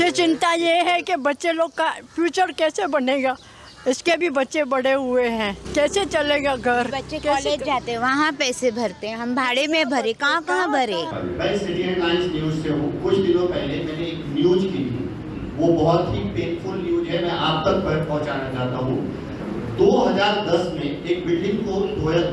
मुझे चिंता ये है कि बच्चे लोग का फ्यूचर कैसे बनेगा। इसके भी बच्चे बड़े हुए हैं, कैसे चलेगा घर। बच्चे कॉलेज जाते हैं, वहाँ पैसे भरते हैं, हम भाड़े में भरे, कहाँ भरे। मैं सिटी हेडलाइंस न्यूज से हूँ। कुछ दिनों पहले मैंने एक न्यूज की थी, वो बहुत ही पेनफुल न्यूज है, मैं आप तक पहुँचाना चाहता हूँ। 2010 में एक बिल्डिंग को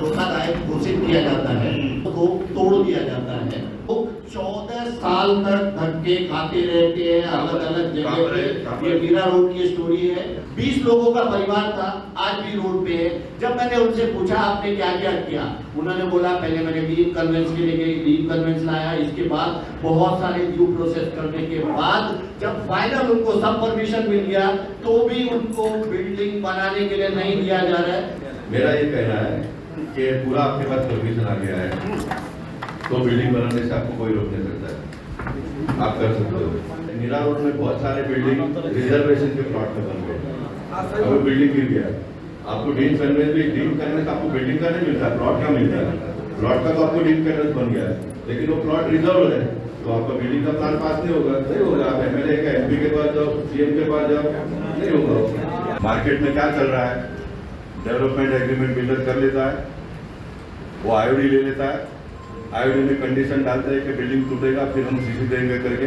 धोखादायक घोषित किया जाता है, उसको तोड़ दिया जाता है। वो 14 साल तक धक्के खाते रहते हैं अलग अलग जगह पे। ये मीरा रोड की स्टोरी है। 20 लोगों का परिवार था, आज भी रोड पे है। जब मैंने उनसे पूछा आपने क्या क्या किया, उन्होंने बोला पहले मैंने लीव कन्वेंस के लिए लीव कन्वेंस लाया, इसके बाद बहुत सारे ड्यू प्रोसेस करने के बाद जब फाइनल उनको सब परमिशन मिल गया तो भी उनको बिल्डिंग बनाने के लिए नहीं दिया जा रहा है। मेरा ये कहना है कि पूरा आपके पास परमिशन आ गया है तो बिल्डिंग बनाने से आपको कोई रोक नहीं सकता है, आप कर सकते हो। मीरा रोड में बहुत सारे बिल्डिंग रिजर्वेशन के प्लॉट में बन गए, अभी बिल्डिंग गिर गया। आपको डीन कन्वेंस आपको बिल्डिंग का नहीं मिलता, प्लॉट का मिलता है। प्लॉट का तो आपको डीन कन्वेंस बन गया है, लेकिन वो प्लॉट रिजर्व है तो आपका बिल्डिंग का प्लान पास नहीं होगा। नहीं होगा, आप एमएलए का एमपी के पास जाओ, सीएम के पास जाओ, नहीं होगा। मार्केट में क्या चल रहा है, डेवलपमेंट एग्रीमेंट बिल्डर कर लेता है, वो आईओडी ले लेता है, आईओडी में कंडीशन डालते हैं कि बिल्डिंग टूटेगा फिर हम सीसी देंगे करके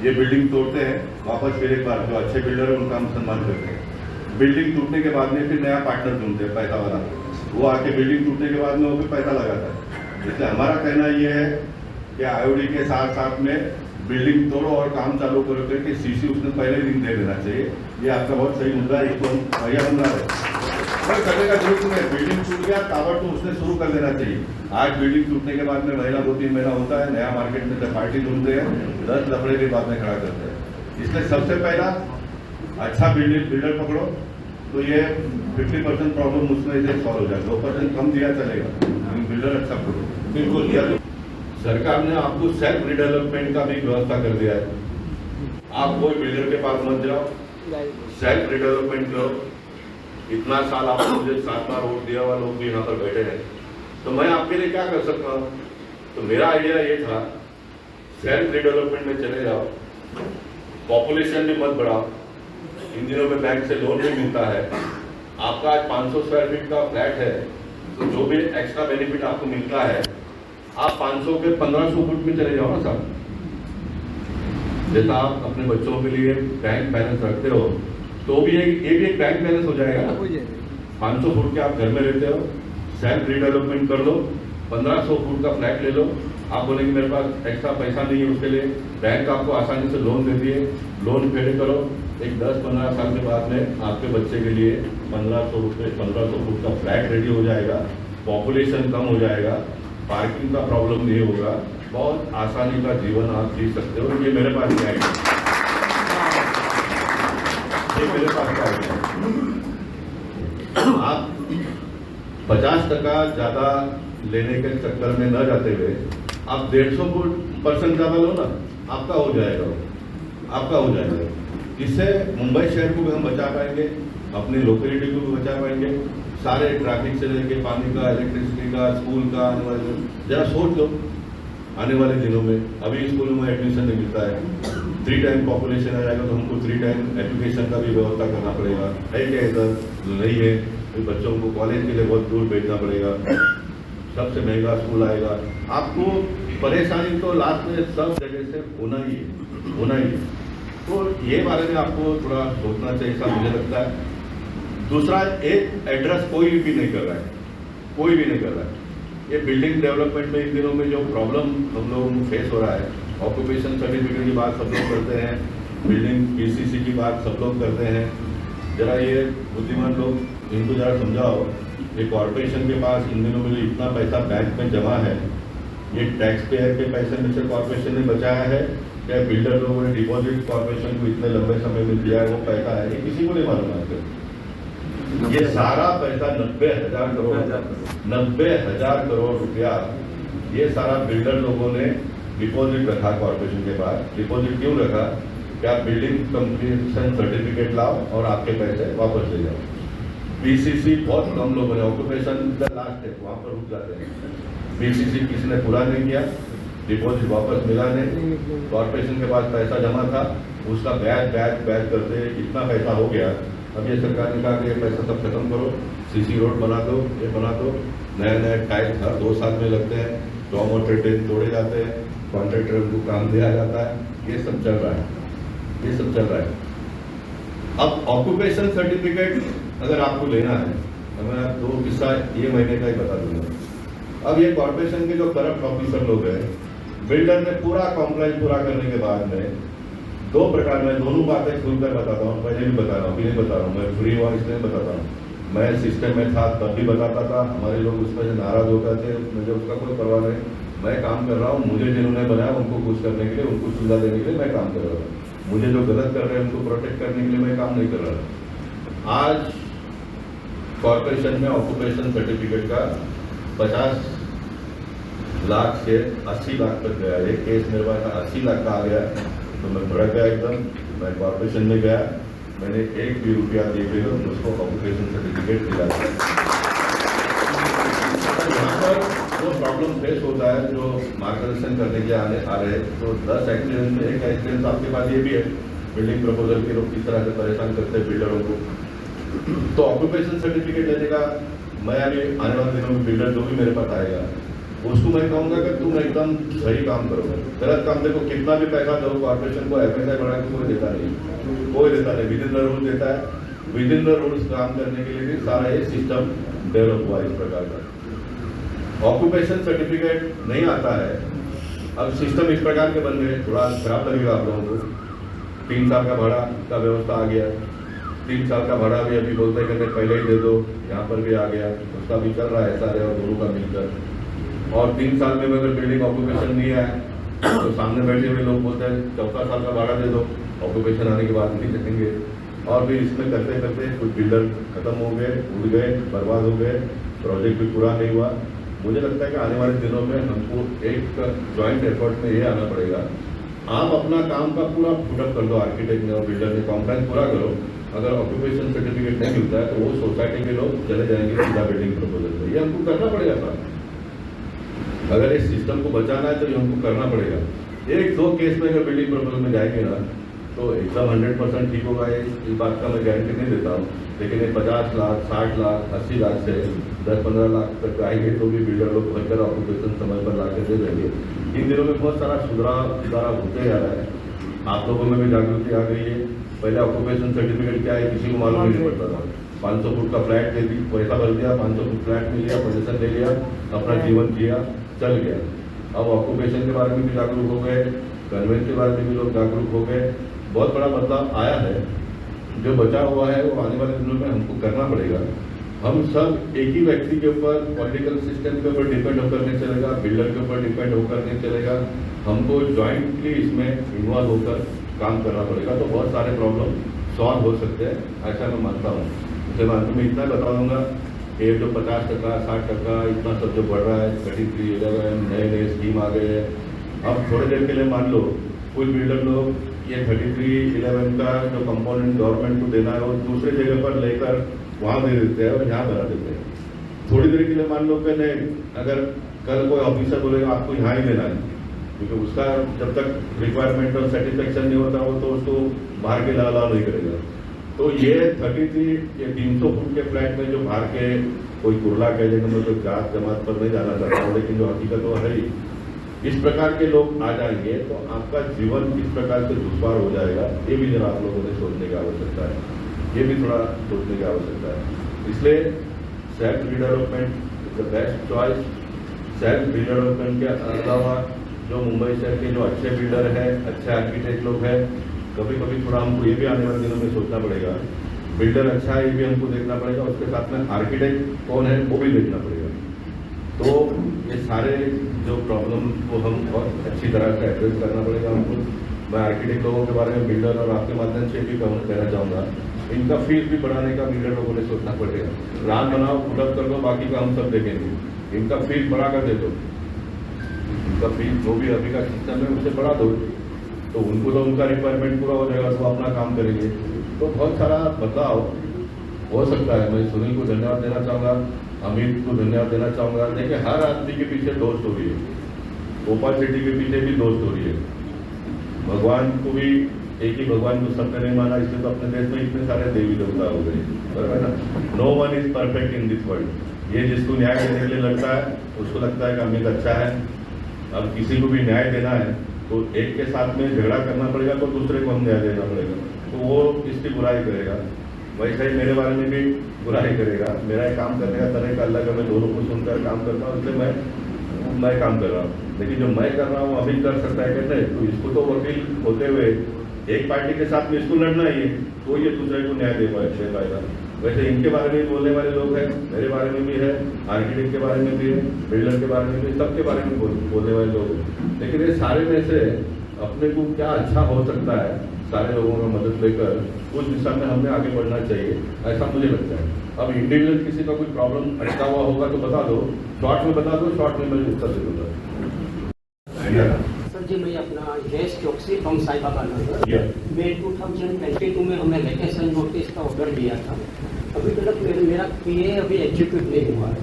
ये बिल्डिंग तोड़ते हैं। वापस फिर एक बार जो अच्छे बिल्डर है उनका हम सम्मान करते हैं। बिल्डिंग टूटने के बाद में फिर नया पार्टनर ढूंढते हैं, पैसा वाला, वो आके बिल्डिंग टूटने के बाद में वो भी पैसा लगाता है। इसलिए हमारा कहना ये है कि आईओडी के साथ साथ में बिल्डिंग तोड़ो और काम चालू करो करके सीसी उसने पहले दिन दे देना चाहिए। ये आपका बहुत सही मुद्दा है, इसको भैया बन रहा है करने का जरूरत नहीं है। बिल्डिंग टूट गया ताबड़ तो उसने शुरू कर देना चाहिए। आज बिल्डिंग टूटने के बाद में महीना 2-3 महीना होता है, नया मार्केट में जब पार्टी ढूंढते हैं 10 लफड़े के बाद में खड़ा करते हैं। इसलिए सबसे पहला अच्छा बिल्डर पकड़ो तो ये 50% प्रॉब्लम उसमें से सॉल्व हो जाए। 2% कम दिया चलेगा, लेकिन बिल्डर अच्छा पकड़ो। बिल्कुल, सरकार ने आपको सेल्फ रिडेवलपमेंट का भी व्यवस्था कर दिया है। आप कोई बिल्डर के पास मत जाओ, सेल्फ रिडेवलपमेंट करो। इतना साल आपने मुझे 7 बार वोट दिया हुआ, लोग भी यहाँ पर बैठे हैं, तो मैं आपके लिए क्या कर सकता हूँ। तो मेरा आइडिया ये था सेल्फ रिडेवलपमेंट में चले जाओ, पॉपुलेशन भी मत बढ़ाओ। इन दिनों में बैंक से लोन भी मिलता है। आपका आज 500 स्क्वायर फीट का फ्लैट है तो जो भी एक्स्ट्रा बेनिफिट आपको मिलता है आप 500 के 1500 फुट में चले जाओ ना साहब। जैसा आप अपने बच्चों के लिए बैंक बैलेंस रखते हो तो भी ये भी एक बैंक बैलेंस हो जाएगा ना। 500 फुट के आप घर में रहते हो, सेल्फ रिडेवलपमेंट कर लो, 1500 फुट का फ्लैट ले लो। आप बोलेंगे मेरे पास एक्स्ट्रा पैसा नहीं है, उसके लिए बैंक आपको आसानी से लोन दे दिए, लोन पे करो। एक 10-15 साल के बाद में आपके बच्चे के लिए 1500 फुट का फ्लैट रेडी हो जाएगा, पॉपुलेशन कम हो जाएगा, पार्किंग का प्रॉब्लम नहीं होगा, बहुत आसानी का जीवन आप जी सकते हो। ये मेरे पास क्या है, मेरे पास क्या है। आप 50% ज्यादा लेने के चक्कर में न जाते हुए आप 150% ज्यादा लो ना, आपका हो जाएगा, आपका हो जाएगा। इससे मुंबई शहर को भी हम बचा पाएंगे, अपनी लोकेलिटी को भी बचा पाएंगे। सारे ट्रैफिक से लेके पानी का, इलेक्ट्रिसिटी का, स्कूल का, आने वाले जरा सोच लो आने वाले दिनों में। अभी स्कूलों में एडमिशन नहीं मिलता है, 3 टाइम पॉपुलेशन आ जाएगा तो हमको 3 टाइम एजुकेशन का भी व्यवस्था करना पड़ेगा। है क्या इधर नहीं है, तो बच्चों को कॉलेज के लिए बहुत दूर भेजना पड़ेगा, सबसे महंगा स्कूल आएगा। आपको परेशानी तो लास्ट में सब जगह से होना ही है। तो ये बारे में आपको थोड़ा सोचना चाहिए, ऐसा मुझे लगता है। दूसरा, एक एड्रेस कोई भी नहीं कर रहा है, कोई भी नहीं कर रहा है। ये बिल्डिंग डेवलपमेंट में इन दिनों में जो प्रॉब्लम हम लोगों को फेस हो रहा है, ऑक्यूपेशन सर्टिफिकेट की बात सब लोग करते हैं, बिल्डिंग पीसीसी की बात सब लोग करते हैं। जरा ये बुद्धिमान लोग इनको जरा समझाओ, ये कॉर्पोरेशन के पास इन दिनों में जो इतना पैसा बैंक में जमा है, ये टैक्स पेयर के पैसे में से कॉर्पोरेशन ने बचाया है क्या बिल्डर लोगों ने डिपॉजिट कॉर्पोरेशन को इतने लंबे समय में दिया है, वो पैसा है, ये किसी को नहीं मालूम है। ये सारा पैसा 90,000 करोड़ रुपया ये सारा बिल्डर लोगों ने डिपॉजिट रखा कॉर्पोरेशन के पास। डिपॉजिट क्यों रखा? क्या बिल्डिंग कंप्लीशन सर्टिफिकेट लाओ और आपके पैसे वापस ले जाओ। पीसीसी बहुत कम लोगों ने, ऑक्यूपेशन द लास्ट है वहां पर रुक जाते हैं। पीसीसी किसी ने पूरा नहीं किया, डिपॉजिट वापस मिला नहीं, कॉर्पोरेशन के पास पैसा जमा था, उसका ब्याज ब्याज ब्याज करते इतना पैसा हो गया। अब ये सरकार ने कहा कि ये पैसा सब खत्म करो, सीसी रोड बना दो, ये बना दो, नए नए टाइप हर 2 साल में लगते हैं, टॉम और ट्रेन तोड़े जाते हैं, कॉन्ट्रैक्टर को काम दिया जाता है, ये सब चल रहा है, ये सब चल रहा है। अब ऑक्यूपेशन सर्टिफिकेट अगर आपको लेना है तो मैं 2 किस्सा ये महीने का ही बता दूंगा। अब ये कॉर्पोरेशन के जो करप्ट ऑफिसर लोग हैं, बिल्डर ने पूरा कॉम्प्लाइंस पूरा करने के बाद में 2 प्रकार में दोनों बातें खुलकर बताता हूँ, पहले भी बता रहा हूँ, अभी नहीं बता रहा हूँ, मैं फ्री हुआ इसलिए बताता हूँ। मैं सिस्टम में था तब भी बताता था, हमारे लोग उस पर नाराज होते थे, मुझे उसका कोई परवाह नहीं। मैं काम कर रहा हूँ, मुझे जिन्होंने बनाया उनको खुश करने के लिए, उनको सुविधा देने के लिए मैं काम कर रहा हूँ। मुझे जो गलत कर रहे हैं उनको प्रोटेक्ट करने के लिए मैं काम नहीं कर रहा। आज कॉर्पोरेशन में ऑक्यूपेशन सर्टिफिकेट का 50 लाख से 80 लाख तक गया। एक केस मेरे पास 80 लाख का आ गया तो मैं भड़क गया एकदम। मैं कॉर्पोरेशन में गया, मैंने 1 भी रुपया दे के उसको ऑक्यूपेशन सर्टिफिकेट दिला। यहाँ पर जो प्रॉब्लम फेस होता है, जो मार्गदर्शन करने के आ रहे तो 10 एक्सपीरियंस में एक एक्सपीरियंस आपके पास ये भी है, बिल्डिंग प्रपोजल के लोग किस तरह से परेशान करते हैं बिल्डरों को। तो ऑक्यूपेशन सर्टिफिकेट लेने का मैं अभी आने वाले दिनों में बिल्डर जो भी मेरे पास आएगा उसको मैं कहूँगा कि तुम एकदम सही काम करो। गलत काम देखो, कितना भी पैसा दो कॉर्पोरेशन को, FSI बढ़ा के कोई देता नहीं, कोई देता नहीं, विद इन द रूल देता है। विद इन द रूल्स काम करने के लिए भी सारा ये सिस्टम डेवलप हुआ इस प्रकार का। ऑक्यूपेशन सर्टिफिकेट नहीं आता है, अब सिस्टम इस प्रकार के बन गए, थोड़ा खराब लगेगा आप लोगों को। 3 साल का भाड़ा का व्यवस्था आ गया, 3 साल का भाड़ा भी अभी बोलते हैं कि पहले ही दे दो, यहाँ पर भी आ गया, उसका भी चल रहा है SRA और दोनों का मिलकर। और 3 साल में अगर बिल्डिंग ऑक्यूपेशन नहीं आया तो सामने बैठे हुए लोग बोलते हैं 4था साल का भाड़ा दे दो, ऑक्यूपेशन आने के बाद नहीं देखेंगे। और भी इसमें करते करते कुछ बिल्डर खत्म हो गए, उड़ गए, बर्बाद हो गए, प्रोजेक्ट भी पूरा नहीं हुआ। मुझे लगता है कि आने वाले दिनों में हमको एक जॉइंट एफर्ट में ये आना पड़ेगा, आप अपना काम का पूरा फुटअप कर दो, आर्किटेक्ट ने और बिल्डर ने कॉम्प्लाइंस पूरा करो। अगर ऑक्यूपेशन सर्टिफिकेट नहीं मिलता है तो वो सोसाइटी के लोग चले जाएंगे सीधा बिल्डिंग प्रपोजल में। ये हमको करना पड़ेगा सर, अगर इस सिस्टम को बचाना है तो ये हमको करना पड़ेगा। 1-2 केस में अगर बिल्डिंग प्रपोजल में जाएंगे ना तो एकदम 100% ठीक होगा, इस बात का मैं गारंटी नहीं देता हूँ। लेकिन ये 50 लाख, 60 लाख, 80 लाख से 10-15 लाख तक आएंगे तो भी बिल्डर लोग भरकर ऑक्यूपेशन समय पर ला कर दे देंगे। इन दिनों में बहुत सारा सुधारा होते जा रहा है, आप लोगों में भी जागृति आ गई है। पहले ऑक्यूपेशन सर्टिफिकेट क्या है किसी को मालूम नहीं पड़ता था। 500 फुट का फ्लैट दे दी, पैसा भर दिया, 500 फुट फ्लैट में लिया, पोजीशन ले लिया, अपना जीवन जिया, चल गया। अब ऑक्यूपेशन के बारे में भी जागरूक हो गए, कन्वेंस के बारे में भी लोग जागरूक हो गए, बहुत बड़ा बदलाव आया है। जो बचा हुआ है वो आने वाले दिनों में हमको करना पड़ेगा। हम सब एक ही व्यक्ति के ऊपर, पॉलिटिकल सिस्टम के ऊपर डिपेंड होकर नहीं चलेगा, बिल्डर के ऊपर डिपेंड होकर नहीं चलेगा, हमको ज्वाइंटली इसमें इन्वॉल्व होकर काम करना पड़ेगा। तो बहुत सारे प्रॉब्लम सॉल्व हो सकते हैं, ऐसा मैं मानता हूँ। उसके बाद मैं इतना बता दूँगा, ये जो 50%, 60% इतना सब जो बढ़ रहा है, 3311 नए स्कीम आ गए हैं। अब थोड़ी देर के लिए मान लो कुछ बिल्डर लोग ये 3311 का जो कंपोनेंट गवर्नमेंट को देना है वो दूसरे जगह पर लेकर वहाँ दे देते हैं और यहाँ बना देते हैं। थोड़ी देर के लिए मान लो कि नहीं, अगर कल कोई ऑफिसर बोलेगा आपको यहाँ ही लेना है, क्योंकि उसका जब तक रिक्वायरमेंट और सेटिस्फेक्शन नहीं होता वो तो उसको बाहर के अलाउ नहीं करेगा। तो ये 300 फुट के फ्लैट में जो बाहर के कोई कुरला कह देगा, मैं तो जात जमात पर नहीं जाना चाहता हूँ, लेकिन जो हकीकत वो है ही, इस प्रकार के लोग आ जाएंगे तो आपका जीवन किस प्रकार से दुश्वार हो जाएगा, ये भी जरा आप लोगों ने सोचने की आवश्यकता है, ये भी थोड़ा सोचने की आवश्यकता है। इसलिए self redevelopment is the best choice. Self redevelopment के अलावा जो मुंबई शहर के जो अच्छे बिल्डर हैं, अच्छे आर्किटेक्ट लोग हैं, कभी कभी थोड़ा हमको ये भी आने वाले दिनों में सोचना पड़ेगा, बिल्डर अच्छा है ये भी हमको देखना पड़ेगा, उसके साथ में आर्किटेक्ट कौन है वो भी देखना पड़ेगा। तो ये सारे जो प्रॉब्लम को हम बहुत अच्छी तरह से एड्रेस करना पड़ेगा हमको। मैं आर्किटेक्ट लोगों के बारे में बिल्डर और आपके माध्यम से भी कहना चाहूँगा, इनका फीस भी बढ़ाने का बिल्डर लोगों ने सोचना पड़ेगा। प्लान बनाओ, पुटअप कर दो, बाकी का हम सब देखेंगे। इनका फीस बढ़ा कर दे दो, इनका फीस जो भी अभी का सिस्टम है उसे बढ़ा दो, तो उनको तो उनका रिक्वायरमेंट पूरा हो जाएगा तो अपना काम करेंगे। तो बहुत सारा बदलाव हो सकता है। मैं सुनील को धन्यवाद देना चाहूँगा, अमित को धन्यवाद देना चाहूँगा। देखिए हर आदमी के पीछे 2 स्टोरी है, ओपा सिटी के पीछे भी 2 स्टोरी है। भगवान को भी एक ही भगवान को सबने नहीं माना, इसलिए तो अपने देश में इतने सारे देवी देवता हो गए, बराबर है ना। No one is perfect in this world. ये जिसको न्याय देने के लिए लगता है उसको लगता है कि अमित अच्छा है। अब किसी को भी न्याय देना है तो एक के साथ में झगड़ा करना पड़ेगा तो दूसरे को हम न्याय देना पड़ेगा, तो वो इसकी बुराई करेगा। वैसे ही मेरे बारे में भी बुराई करेगा। मेरा एक काम करने का तरीका अलग है, मैं दोनों को सुनकर काम करता हूँ, इसलिए मैं काम कर रहा हूँ। लेकिन जो मैं कर रहा हूँ अभी कर सकता है कहते हैं, तो इसको तो वकील होते हुए एक पार्टी के साथ में इसको लड़ना ही है, तो ये दूसरे को न्याय दे पाएगा। वैसे इनके बारे में बोलने वाले लोग हैं, मेरे बारे में भी है, आर्किटेक्ट के बारे में भी है, बिल्डर के बारे में भी, सबके बारे में बोलने वाले लोग हैं। लेकिन ये सारे में से अपने को क्या अच्छा हो सकता है, सारे लोगों का मदद लेकर उस दिशा में हमें आगे बढ़ना चाहिए, ऐसा मुझे लगता है। अब इंडिविजुअल किसी का कोई प्रॉब्लम अटका हुआ होगा तो बता दो, शॉर्ट में बता दो, शॉर्ट में मैं उत्तर दे दूंगा। सर जी, मैं अपना गैस चौकसी फ्रॉम साई बाबा नगर में 2022 में हमने वेकेशन नोटिस का ऑर्डर दिया था। अभी तक मेरा पीए अभी एग्जीक्यूट नहीं हुआ है।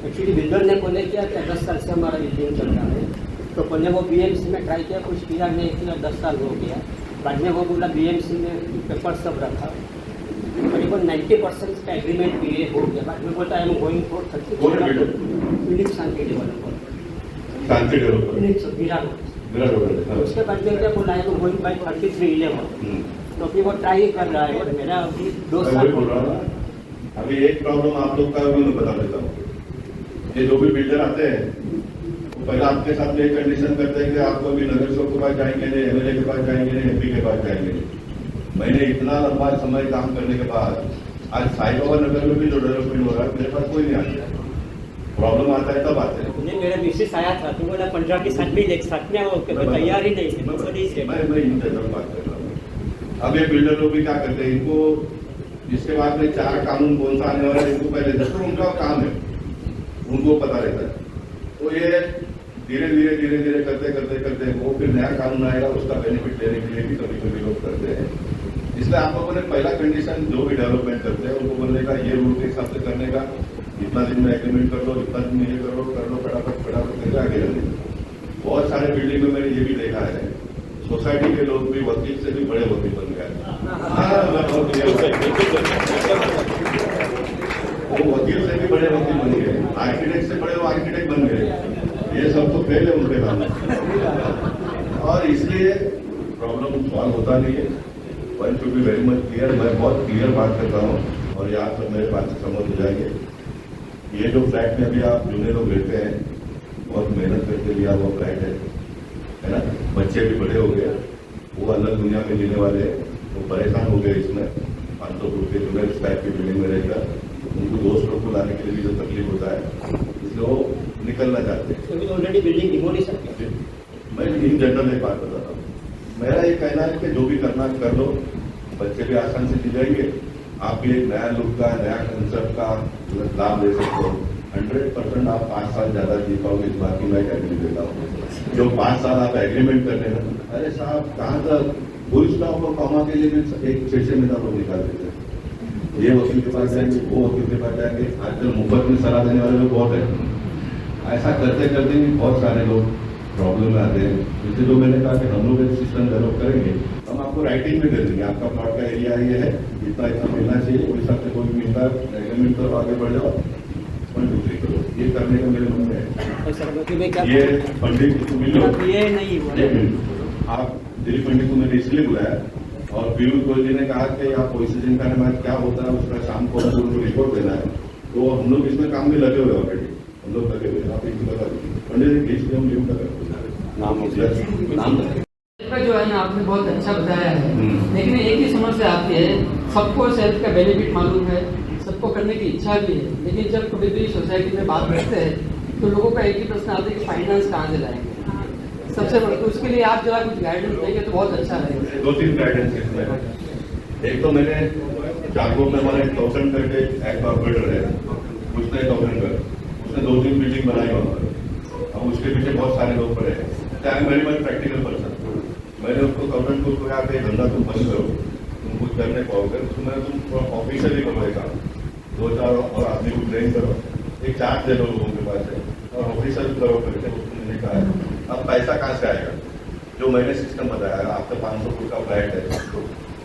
एक्चुअली बिल्डर ने बोले किया कि 10 साल से हमारा बिल्डिंग चल रहा है, तो पहले वो बीएमसी में ट्राई किया, कुछ किया नहीं किया, 10 साल हो गया। बाद में वो बोला बीएमसी में पेपर सब रखा, करीबन 90% का एग्रीमेंट पीए हो गया। बाद में बोलता है गोइंग फॉर 30 शांति डेवलपर। उसके बाद में क्या बोला है तो गोइंग बाई 3311, तो फिर वो ट्राई कर रहा है। मेरा अभी 2 साल बोल रहा हूँ। अभी एक प्रॉब्लम आप लोग का मैं बता देता हूँ। ये जो भी बिल्डर आते हैं वो पहले आपके साथ में एक कंडीशन करते हैं कि आपको अभी नगर सेवक के पास जाएंगे नहीं, एमएलए के पास जाएंगे नहीं, एमपी के पास जाएंगे नहीं। मैंने इतना लंबा समय काम करने के बाद आज साई बाबा नगर में भी जो डेवलपमेंट हो रहा है मेरे पास कोई नहीं आता। प्रॉब्लम आता है तब आते हैं। नहीं, मेरा मिसेस आया था तो बोला 15 के साथ भी साथ में आओ, तैयार ही नहीं थे। मैं इन जनरल बात कर रहा हूँ। अब ये बिल्डर लोग भी क्या करते हैं, इनको इसके बाद में 4 कानून कौन सा आने वाला है इनको पहले तो उनका काम है, उनको पता रहता है। तो ये धीरे धीरे करते वो फिर नया कानून आएगा, उसका बेनिफिट लेने के लिए भी कभी कभी लोग करते हैं। इसलिए आप लोगों ने पहला कंडीशन जो भी डेवलपमेंट करते हैं उनको बोलने का ये रूल के हिसाब से करने का, इतना दिन में एग्रीमेंट कर लो, इतना दिन में ये कर लो, फटाफट करके आगे रहने। बहुत सारे बिल्डिंग में मैंने ये भी देखा है, सोसाइटी के लोग भी वकील से भी बड़े वकील बन गए। वो वकील से भी बड़े वकील बन गए, आर्किटेक्ट से बड़े वो आर्किटेक्ट बन गए। ये सब तो पहले उनके काम है और इसलिए प्रॉब्लम सॉल्व होता नहीं है। One should be very much clear. मैं बहुत क्लियर बात करता हूँ और ये आप सब मेरे बात से समझ हो जाएंगे। ये जो फ्लैट में अभी आप जूने लोग रहते हैं, बहुत मेहनत करके लिया हुआ फ्लैट है ना। बच्चे भी बड़े हो गए, वो अलग दुनिया में जीने वाले हैं, वो परेशान हो गए इसमें 500 फुट के जूने इस टाइप की बिल्डिंग में रहकर। उनको दोस्त लोग को लाने के लिए भी जो तकलीफ होता है इसलिए वो निकलना चाहते हैं। ऑलरेडी बिल्डिंग डिमोलिशन की। मैं इन जनरल एक बात बताता हूँ, मेरा ये कहना है कि जो भी करना कर लो, बच्चे भी आसान से जी जाएंगे, आप भी एक नया लुक का, नया कंसेप्ट का लाभ ले सकते हो। 100% आप 5 साल ज्यादा जी पाओगे, इस बात की मैं गारंटी देता हूँ। जो 5 साल आप एग्रीमेंट करने में, अरे साहब कहाँ तक फुल स्टॉप और कॉमा के लिए भी एक 6 महीना लोग निकाल देते हैं। ये वकील के पास जाएंगे, वो वकील के पास जाएंगे, आजकल मुफ्त में सलाह देने वाले लोग बहुत है। ऐसा करते करते भी बहुत सारे लोग प्रॉब्लम में आते हैं। इसलिए जो मैंने कहा कि हम लोग एक सिस्टम डेवलप करेंगे, हम आपको राइटिंग में दे देंगे, आपका प्लॉट का एरिया ये है, इतना मिलना चाहिए, उस हिसाब से कोई मिलता है एग्रीमेंट करो, आगे बढ़ जाओ, 1 2 3 करो। ये करने का मेरे मन में है। ये फंडिंग ये नहीं हुआ। आप दिलीप पंडित को मैंने इसलिए बुलाया और पीयूष गोयल जी ने कहा कि आप पोजिशन का बाद क्या होता है उसका शाम को उनको रिपोर्ट देना है, तो हम लोग इसमें काम में लगे हुए ऑलरेडी, हम लोग लगे हुए। आप एक बता दीजिए पंडित जी, बीच में हम लिंक नाम जो है ना आपने बहुत अच्छा बताया है, लेकिन एक ही समस्या आती है, सबको सेल्फ का बेनिफिट मालूम है, सबको करने की इच्छा भी है, लेकिन जब कभी भी सोसाइटी में बात करते हैं तो लोगों का एक ही प्रश्न आता है कि फाइनेंस कहाँ से लाएंगे। सबसे बड़ा तो उसके लिए आप जरा कुछ गाइडेंस देंगे तो बहुत अच्छा रहेगा। 2-3 गाइडेंस इसमें। एक तो मैंने जागरूक में हमारे 1000 करके एक कॉर्पोरेटर है, उसने 1000 कर, उसने 2-3 बिल्डिंग बनाई वहाँ पर। अब उसके पीछे बहुत सारे लोग पड़े हैं। Very much practical person. मैंने उसको गवर्नमेंट को कहा कि धंधा तुम बंद करो, तुम कुछ करने पाओगे, उसमें तुम ऑफिसर ही करो, एक 2-4 और आदमी को ट्रेन करो, एक चार्ज दे दो लोगों के पास है और ऑफिसर करो करके उसने कहा है। अब पैसा कहाँ से आएगा? जो मैंने सिस्टम बताया, आपका 500 फुट का फ्लैट है,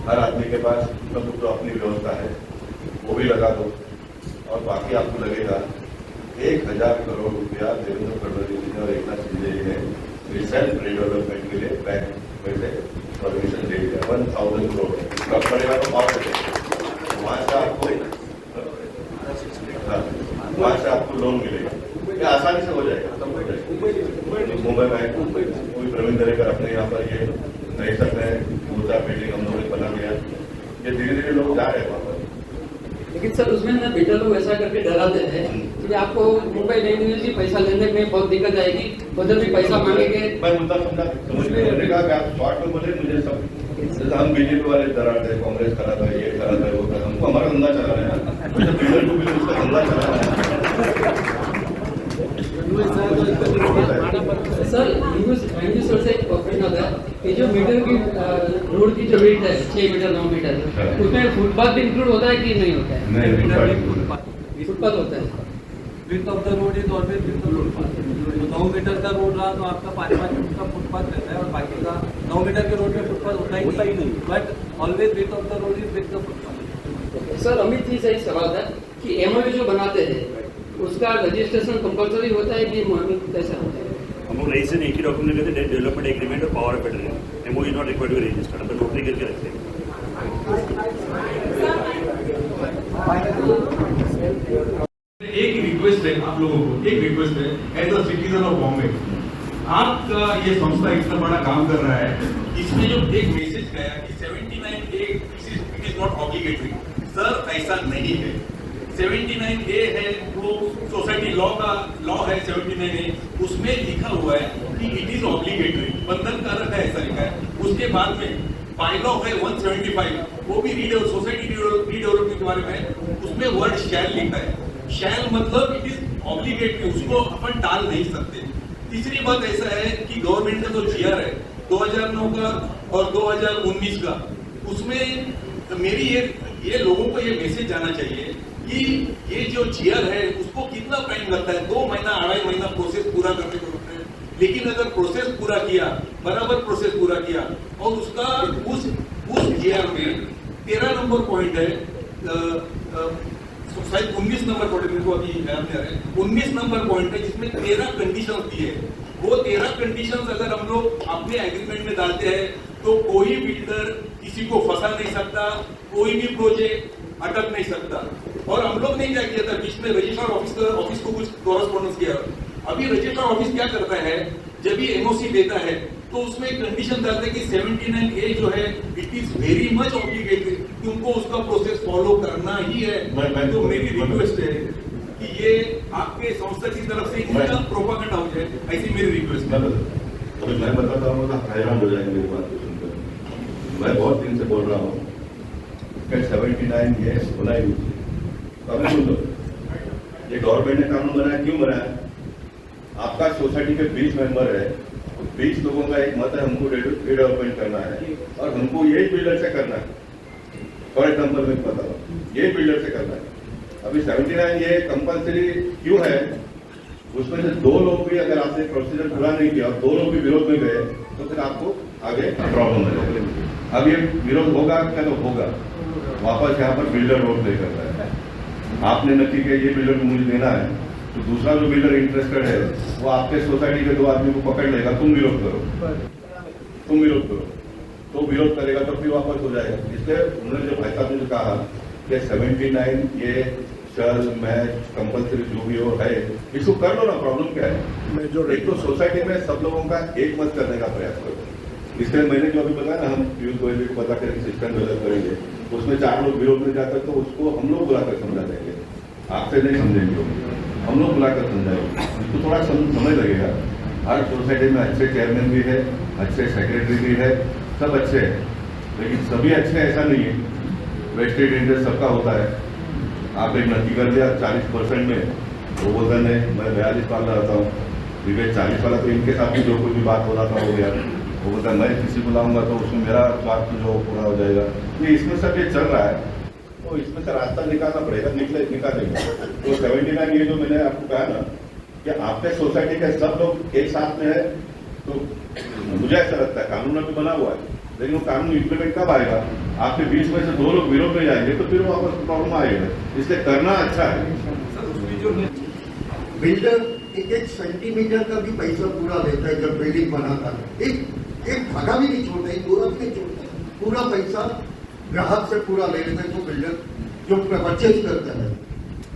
हर आदमी के पास मतलब जो अपनी व्यवस्था है वो भी लगा दो, और बाकी आपको लगेगा 1000 करोड़ रुपया देवेंद्र फडणवीस जी ने और एकनाथ शिंदे जी ने सेल्फ रिडेवलपमेंट के लिए बैंक में परमिशन दे दिया। 1000 करोड़ कब पड़ेगा तो और वहाँ से आपको लोन मिलेगा, ये आसानी से हो जाएगा, सब हो जाएगा। मुंबई बैंक कोई प्रवीण दरेकर अपने यहाँ पर ये नए सब में 2-4 बिल्डिंग हम लोगों ने बना दिया, ये धीरे धीरे लोग जा रहे हैं वहाँ पर। लेकिन सर उसमें ना बेटा लोग ऐसा करके डराते हैं कि आपको मुंबई नहीं मिलेगी, पैसा लेने में बहुत दिक्कत आएगी, उधर भी पैसा मांगेंगे। मैं मुद्दा समझ मैंने कहा कि आप शॉर्ट में बोले, मुझे सब जैसे हम बीजेपी वाले डराते हैं, कांग्रेस करा था, ये करा था, वो करा, हमको हमारा धंधा चला रहा है, मुझे बिल्डर को भी उसका धंधा चला रहा है। सर सर से एक क्वेश्चन आता है कि जो मीटर की रोड की जो वेट है 6 मीटर 9 मीटर, उसमें फुटपाथ भी इंक्लूड होता है कि नहीं होता है? नहीं, फुटपाथ होता है। Width of the road is always width of footpath. तो 9 मीटर का रोड रहा तो आपका 5-5 फुट का फुटपाथ रहता है, और बाकी का 9 मीटर के रोड में फुटपाथ होता ही नहीं, but always width of the road is width the footpath. Sir Amit ji से एक सवाल था कि एमओयू जो बनाते हैं उसका रजिस्ट्रेशन कंपलसरी होता है कि कैसा होता है? हम लोग रजिस्ट्रेशन एक ही डॉक्यूमेंट करते हैं, डेवलपमेंट एग्रीमेंट और power of agreement. MO is not required to register, हम तो नोटरी करके रखते हैं। एक रिक्वेस्ट है आप लोगों को, एक रिक्वेस्ट है as a citizen of Bombay, आपका ये संस्था इतना बड़ा काम कर रहा है, इसमें जो एक मैसेज गया कि 79A it is not obligatory, sir ऐसा नहीं है। 79A है वो सोसाइटी लॉ का लॉ है 79A, उसमें लिखा हुआ है कि इट इज ऑब्लिगेटरी, बंधन कारक है, ऐसा लिखा है। उसके बाद में बायलॉ है 175, वो भी सोसाइटी रीडेवलपमेंट के बारे में, उसमें वर्ड शैल लिखा है। शैल मतलब इट इज ऑब्लिगेटरी, उसको अपन टाल नहीं सकते। तीसरी बात ऐसा है कि गवर्नमेंट का जो जीआर है 2009 का और 2019 का, उसमें मेरी ये लोगों को ये मैसेज जाना चाहिए कि ये जो जीआर है उसको कितना टाइम लगता है, 2 महीना 2.5 महीना प्रोसेस पूरा करने को लगता है। लेकिन अगर प्रोसेस पूरा किया, बराबर प्रोसेस पूरा किया, और उसका उस जीआर में 13 नंबर पॉइंट है, शायद 19 नंबर पॉइंट, मेरे को अभी ध्यान नहीं आ रहा है, 19 नंबर पॉइंट है जिसमें 13 कंडीशन दी है। वो 13 कंडीशन अगर हम लोग अपने एग्रीमेंट में डालते हैं तो कोई बिल्डर किसी को फंसा नहीं सकता, कोई भी प्रोजेक्ट अटक नहीं सकता। और हम लोग ने क्या किया था, बीच में रजिस्ट्रार ऑफिस को कुछ कॉरेस्पॉन्डेंस किया। अभी रजिस्ट्रार ऑफिस क्या करता है, जब ये एनओसी देता है तो उसमें कंडीशन डालता है कि 79A जो है it is very much obligatory, तुमको उसका प्रोसेस फॉलो करना ही है। तो मेरी रिक्वेस्ट है कि ये आपके संस्था की तरफ से इसका प्रोपेगेंडा हो जाए, ऐसी मेरी रिक्वेस्ट है। अभी मैं बताता हूँ तो हैरान हो जाएंगे मेरी बात को सुनकर। मैं बहुत दिन से बोल रहा हूँ 79A होना ही नहीं। सुन लो, ये गवर्नमेंट ने कानून बनाया, क्यों बनाया? आपका सोसाइटी के 20 मेंबर है, 20 लोगों का एक मत है, हमको रिडेवलपमेंट करना है और हमको यही बिल्डर से करना है। फॉर एग्जाम्पल मैं बता रहा हूँ, यही बिल्डर से करना है। अभी 79A कंपल्सरी क्यों है? उसमें से 2 लोग भी अगर आपने प्रोसीजर पूरा नहीं किया और 2 लोग भी विरोध में गए तो फिर आपको आगे प्रॉब्लम है। अब ये विरोध होगा क्या? तो होगा, वापस यहाँ पर बिल्डर रोड प्ले करता है। आपने नक्की किया ये बिल्डर को मुझे देना है, तो दूसरा जो बिल्डर इंटरेस्टेड है वो आपके सोसाइटी के 2 आदमी को पकड़ लेगा, तुम विरोध करो, तो विरोध करेगा तो फिर वापस हो जाएगा। इसलिए उन्होंने जो भाई साहब ने जो कहा कि 79A चल मैच कंपल्सरी जो भी हो है, इसको कर लो ना, प्रॉब्लम क्या है? एक तो सोसाइटी में सब लोगों का एक मत करने का प्रयास करो। इसलिए मैंने जो अभी बताया ना, हम पीयूष गोयल को पता करके सिस्टम डेवलप करेंगे, उसमें 4 लोग विरोध में जाते तो उसको हम लोग बुलाकर समझा देंगे, आपसे नहीं समझेंगे, हम लोग बुलाकर समझाएंगे। इसको थोड़ा समय लगेगा। हर सोसाइटी में अच्छे चेयरमैन भी है, अच्छे सेक्रेटरी भी है, सब अच्छे हैं, लेकिन सभी अच्छे ऐसा नहीं है। वेस्टेड इंटरेस्ट सबका होता है। आप एक नक्की कर दिया 40% में, वो बोलता नहीं मैं 42 वाला रहता हूँ, विवेक 40 वाला, तो इनके साथ भी जो कुछ भी बात हो रहा था हो गया। वो बोलता मैं किसी को लाऊंगा तो उसमें मेरा स्वार्थ जो पूरा हो जाएगा। ये इसमें सब ये चल रहा है, तो इसमें से रास्ता निकालना पड़ेगा, निकालेंगे। तो 79A जो मैंने आपको कहा ना कि आपके सोसाइटी के सब लोग एक साथ में है, तो मुझे ऐसा लगता है कानून तो बना हुआ है, लेकिन वो कानून इम्प्लीमेंट कब आएगा? आपके बीच में से 2 लोग विरोध में जाएंगे तो फिर वहाँ पर प्रॉब्लम आएगा। इसलिए करना अच्छा है। बिल्डर एक सेंटीमीटर का भी पैसा पूरा लेता है जब बिल्डिंग बनाता है, एक धागा भी नहीं छोड़ता, एक गोरा भी नहीं छोड़ता, पूरा पैसा ग्राहक से पूरा ले लेता है जो बिल्डर जो परचेज करता है।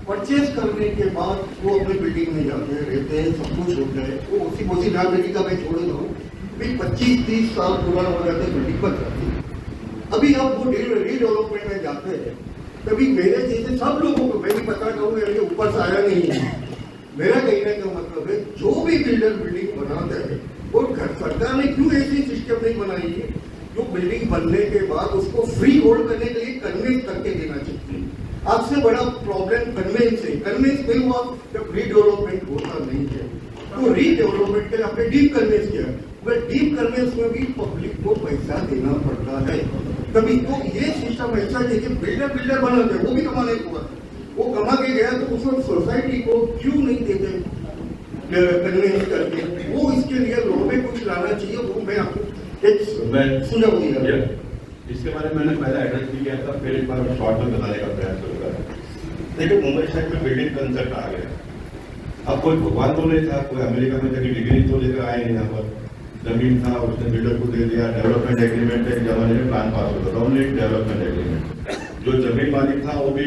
परचेज करने के बाद वो अपने बिल्डिंग में जाते हैं, रहते हैं, सब कुछ होता है, वो उसी राजनीति का मैं छोड़ दूँ, फिर 25-30 साल पूरा हो जाते हैं, बिल्डिंग बन जाती है। अभी अब वो रीडेवलपमेंट में जाते हैं, तभी मेरे जैसे सब लोगों को मैं भी पता कहूँ मेरे ऊपर से आया नहीं है। मेरा कहने का मतलब है जो भी बिल्डर बिल्डिंग बनाता है और सरकार ने क्यों ऐसी सिस्टम नहीं बनाई है जो बिल्डिंग बनने के बाद उसको फ्री होल्ड करने के लिए कन्वेंस करके देना चाहिए। आपसे बड़ा प्रॉब्लम कन्वेंस नहीं हुआ जब रीडेवलपमेंट होता नहीं है, तो रीडेवलपमेंट के लिए आपने डीप कन्वेंस किया, मगर डीप कन्वेंस में भी पब्लिक को पैसा देना पड़ता है। तभी तो ये सिस्टम ऐसा है कि बिल्डर बनाते हैं, वो भी कमाने को हुआ, वो कमा के गया तो उसमें सोसाइटी को क्यों नहीं देते कन्वेंस करके? वो इसके लिए लॉ में कुछ लाना चाहिए, वो मैं आपको एक सुझाव दिया। इसके बारे में मैंने पहले एड्रेस भी किया था, फिर एक बार शॉर्ट में बताने का प्रयास करूंगा। देखिए मुंबई शहर में बिल्डिंग कंसेप्ट आ गया। अब कोई भगवान तो नहीं था, कोई अमेरिका में जाके डिग्री तो लेकर आए नहीं, यहाँ पर जमीन था उसने बिल्डर को दे दिया, डेवलपमेंट एग्रीमेंट एक जमाने में प्लान पास होता था, ओनली डेवलपमेंट एग्रीमेंट। जो जमीन मालिक था वो भी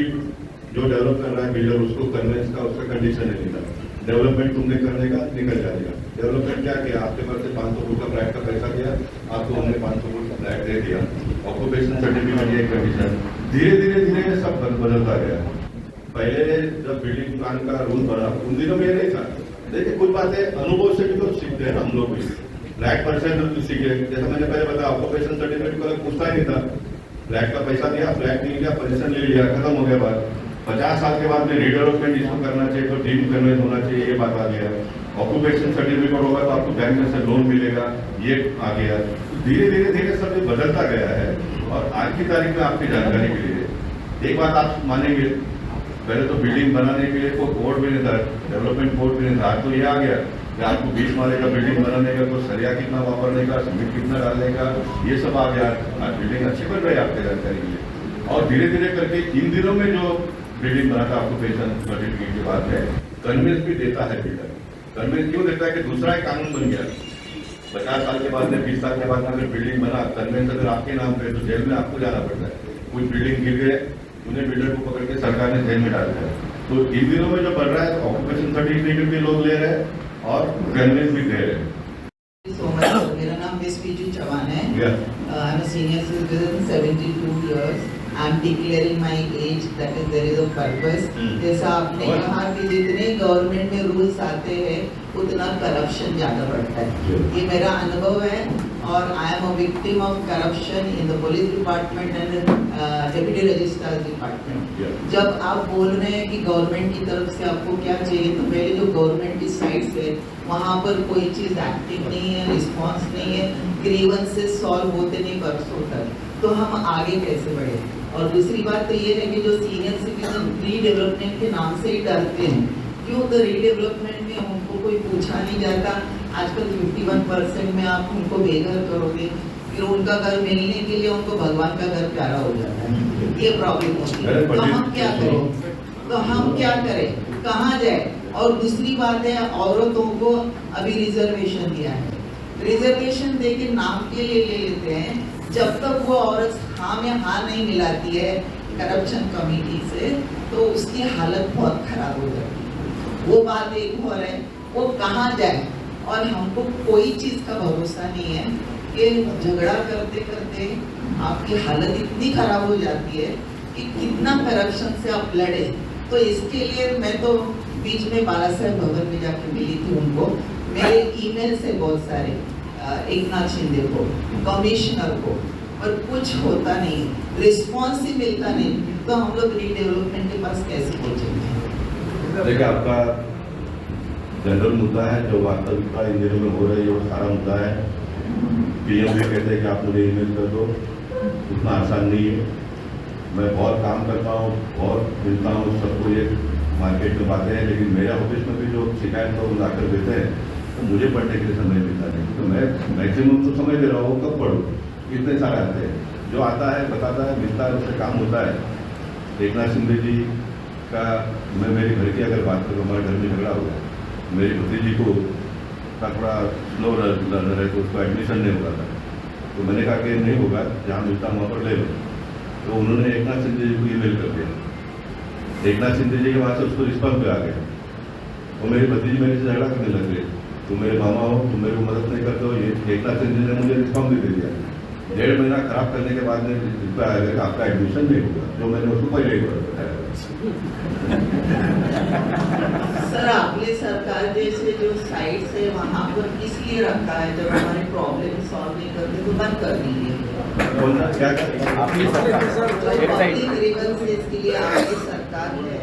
जो डेवलप कर रहा है बिल्डर उसको कन्वेंस का उसका कंडीशन नहीं था, डेवलपमेंट तुमने करने का निकल जाएगा। डेवलपमेंट क्या किया, आपके पास से 500 फुट का फ्लैट का पैसा दिया, आपको हमने 500 फुट का फ्लैट दे दिया, ऑक्यूपेशन सर्टिफिकेट ये कंडीशन। धीरे धीरे सब बदलता गया। पहले जब बिल्डिंग प्लान का रूल बना उन दिनों में ये नहीं था। देखिए कुछ बातें अनुभव से भी तो सीखते हैं हम लोग भी। फ्लैट परसेंट सीखे, जैसा मैंने पहले बताया ऑक्यूपेशन सर्टिफिकेट को पूछता ही नहीं था, फ्लैट का पैसा दिया, फ्लैट नहीं लिया, पोजीशन ले लिया, खत्म हो गया बात। 50 साल के बाद में रीडेवलपमेंट इसको करना चाहिए तो डीप कन्वेंस होना चाहिए, ये बात आ गया। ऑक्यूपेशन सर्टिफिकेट होगा तो आपको बैंक में से लोन मिलेगा, ये आ गया। धीरे धीरे सब ये बदलता गया है। और आज की तारीख में आपकी जानकारी के लिए एक बात आप मानेंगे, पहले तो बिल्डिंग बनाने के लिए कोई कोड भी नहीं था, डेवलपमेंट कोड भी नहीं था। आज तो ये आ गया कि आपको 20 माले का बिल्डिंग बनाने का तो सरिया कितना वापरने का, सीमेंट कितना डालने का, ये सब आ गया। आज बिल्डिंग अच्छी बन रही है आपकी जानकारी के लिए। और धीरे धीरे करके इन दिनों में जो बिल्डिंग बनाता ऑक्यूपेशन सर्टिफिकेट की बात है, कन्वेंस भी देता है बिल्डर। कन्वेंस क्यों देता है कि दूसरा एक कानून बन गया, 50 साल के बाद में 20 साल के बाद में अगर बिल्डिंग बना कन्वेंस अगर आपके नाम पे तो जेल में आपको जाना पड़ता है। कुछ बिल्डिंग गिर गए, उन्हें बिल्डर को पकड़ के सरकार ने जेल में डाल दिया। तो इन दिनों में जो बढ़ रहा है ऑक्यूपेशन सर्टिफिकेट भी लोग ले रहे हैं और कन्वेंस भी दे रहे हैं। मेरा नाम मिस पीजू चौहान है। I am a senior citizen 72 years. I am declaring my age, that is there is a purpose. जैसा आपने कहा कि जितने गवर्नमेंट में रूल्स आते हैं उतना करप्शन ज्यादा बढ़ता है, ये मेरा अनुभव है। और I am a victim of corruption in the police department and deputy registrar department. जब आप बोल रहे हैं कि गवर्नमेंट की तरफ से आपको क्या चाहिए, तो पहले जो गवर्नमेंट की साइड से वहाँ पर कोई चीज़ एक्टिव नहीं है, रिस्पॉन्स नहीं है, ग्रीवेंसेस सॉल्व होते नहीं परसों तक, तो हम आगे कैसे बढ़े? और दूसरी बात तो ये है कि जो सीनियर सिटीजन रीडेवलपमेंट के नाम से ही डरते हैं, क्यों? तो रीडेवलपमेंट में उनको कोई पूछा नहीं जाता। आजकल 51% में आप उनको बेघर करोगे, फिर उनका घर मिलने के लिए उनको भगवान का घर प्यारा हो जाता है, ये प्रॉब्लम होती है। तो हम क्या करें, कहाँ जाए? और दूसरी बात है, औरतों को अभी रिजर्वेशन दिया है, रिजर्वेशन दे के नाम के लिए ले लेते हैं। जब तक वो औरत हाँ में हाँ नहीं मिलाती है करप्शन कमेटी से, तो उसकी हालत बहुत खराब हो जाती है। वो बात एक और है, वो कहाँ जाए? और हमको कोई चीज़ का भरोसा नहीं है कि झगड़ा करते करते आपकी हालत इतनी खराब हो जाती है कि कितना करप्शन से आप लड़े। तो इसके लिए मैं तो बीच में बाला साहेब भवन में जाके मिली थी उनको, मेरे ईमेल से बहुत सारे एकनाथ शिंदे को, कमिश्नर को, और कुछ होता नहीं, रिस्पॉन्स ही मिलता नहीं। तो हम लोग रीडेवलपमेंट के पास कैसे पहुंचेंगे? देखिए आपका जनरल मुद्दा है, जो वास्तविकता इन दिनों में हो रही है वो सारा मुद्दा है। पीएम भी कहते हैं कि आप मुझे ईमेल कर दो, उतना आसान नहीं है। मैं बहुत काम करता हूँ, बहुत मिलता हूँ सबको, ये मार्केट में बातें हैं, लेकिन मेरे ऑफिस में भी जो शिकायत तो ला कर देते हैं तो मुझे पढ़ने के लिए समय मिलता नहीं, तो मैं मैक्सिमम तो समय दे रहा हूँ, कब पढ़ूँ, इतने सारे आते हैं, जो आता है बताता है, मिलता है, उससे काम होता है। एकनाथ शिंदे जी का मैं मेरे घर की अगर बात करूँ, हमारे घर में झगड़ा हो गया, मेरी भतीजी को थोड़ा स्लो लर्नर है तो उसको एडमिशन नहीं होगा था, तो मैंने कहा कि नहीं होगा, जहाँ मिलता वहाँ पर ले लो। तो उन्होंने एकनाथ शिंदे जी को ईमेल कर दिया, एकनाथ शिंदे जी के वहाँ से उसको रिस्पॉन्स पे आ गया। वो मेरी भतीजी मेरे से झगड़ा करने लग गए, तुम मेरे मामा हो, तुम मेरे को मदद नहीं करते हो। ये एकनाथ शिंदे ने मुझे रिस्पॉन्स भी दे दिया। 1.5 महीना खराब करने के बाद में रिप्लाई आया कि आपका एडमिशन नहीं होगा, जो मैंने उसको पहले ही बताया। सर आपने सरकार जैसे जो साइट्स है वहाँ पर किस लिए रखा है? जब हमारे प्रॉब्लम सॉल्व नहीं करते तो बंद कर दीजिए। क्या पब्लिक ग्रीवेंसेस के लिए आपकी सरकार है,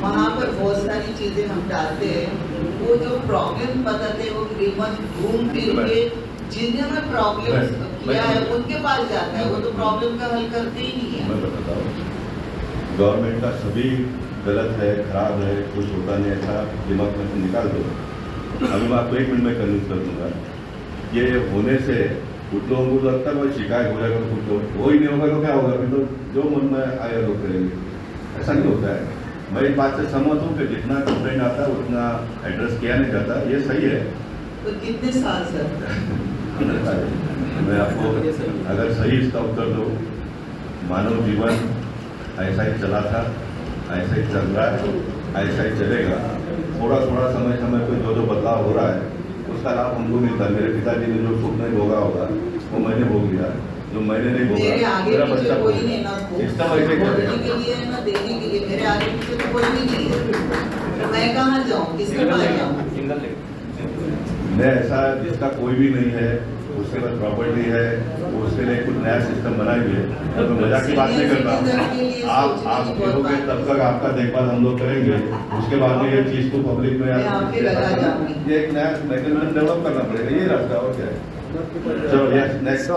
वहाँ पर बहुत सारी चीजें हम डालते हैं, वो जो प्रॉब्लम बताते हैं वो ग्रीवन घूम फिर के जिन्होंने प्रॉब्लम किया है उनके पास जाता है, वो तो प्रॉब्लम का हल करते ही नहीं है। मैं बताता हूँ, गवर्नमेंट का सभी गलत है, खराब है, कुछ होता नहीं, ऐसा दिमाग में से निकाल दो। अभी मैं आपको 1 मिनट में कन्विंस कर दूंगा। ये होने से कुछ लोगों को लगता है भाई शिकायत हो जाएगा, कुछ लोग वो ही नहीं होगा तो क्या होगा, फिर तो जो मन में आया लोग करेंगे। ऐसा नहीं होता है। मैं इस बात से सहमत हूँ कि जितना कंप्लेंट आता है उतना एड्रेस किया नहीं जाता, ये सही है। तो कितने साल सर? मैं आपको अगर सही इसका उत्तर दूँ, मानव जीवन ऐसा ही चला था, ऐसा ही चल रहा है, ऐसा ही चलेगा। थोड़ा थोड़ा समय पे जो बदलाव हो रहा है उसका लाभ हमको मिलता है। मेरे पिताजी ने जो सुख नहीं भोगा होगा वो मैंने भोग लिया, जो मैंने नहीं भोगा मेरा बच्चा कोई नहीं ना सिस्टम ऐसे बोलने के लिए ना देने के लिए, मेरे आगे पीछे तो कोई भी नहीं है, तो मैं कहाँ जाऊँ, किसके पास जाऊँ? मैं ऐसा जिसका कोई भी नहीं है, उसके पास प्रॉपर्टी है, वो उसके लिए कुछ नया सिस्टम बनाएंगे। तो मैं मजाक की बात नहीं करता, आप कहोगे तब तक आपका देखभाल हम लोग करेंगे, उसके बाद में ये चीज को पब्लिक में ये एक नया मैकेनिज्म डेवलप करना पड़ेगा, ये रास्ता और क्या है। चलो नेक्स्ट